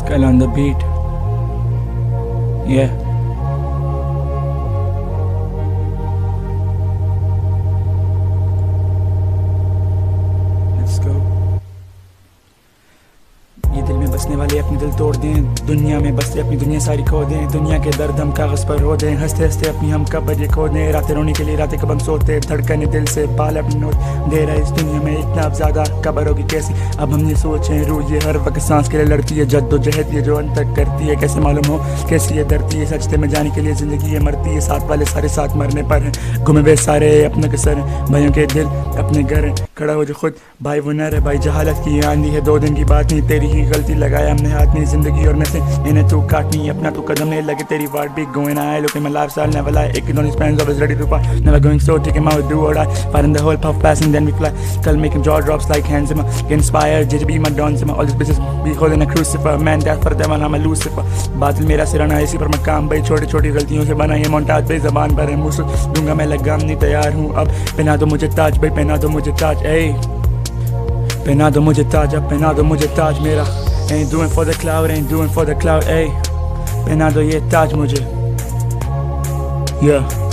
Skull on the beat. Yeah. Let's go. ये दिल में बसने वाले अपने दिल तोड़ दें, दुनिया में बसते अपनी दुनिया सारी खो दें, दुनिया के दर्द हम कागज पर रो दें, हंसते हंसते अपनी हम कब्र ये खो दें, रातें रोने के लिए रातें कब हम सोते, धड़कने दिल से बाल अपनी नोट दे रहा है इस दुनिया में इतना ज्यादा कब्र होगी कैसी। अब हम ये सोचें रूह ये हर वक्त सांस के लिए लड़ती है, जद्दोजहद ये जो अंतर करती है, कैसे मालूम हो कैसी ये धरती है, सचते में जाने के लिए जिंदगी ये मरती है, साथ वाले सारे साथ मरने पर हैं, घूमे वे सारे अपने के सर, भाइयों के दिल अपने घर, खड़ा हो जो खुद भाई वो नर है, भाई जहालत की आंधी है, 2 दिन की बात नहीं, तेरी ही गलती लगाया हमने हाथ में जिंदगी और में से इन्हें तू काटनी अपना तू कदम नहीं लगे तेरी वाट भी going I look in my lifestyle never lie ignorance spans always ready to fight never going slow taking my do or die fighting the whole puff passing then we fly call making jaw drops like hands in my get inspired JJB my dons in my all this business be holding a crucifer man that for them I'm a Lucifer बादल मेरा सिराना इसी पर मकाम भाई छोटी छोटी गलतियों से बना ये मोन्टाज भाई जबान पर है मुझसे दूंगा मैं लगाम नहीं तैयार हूँ अब पहना दो मुझे ताज भाई पहना दो मुझे ताज ए पहना दो मुझे ताज अब पहना दो मुझे ताज मेरा ain't doing for the cloud ain't doing for the cloud, ayy पहना दो ये ताज मुझे, yeah।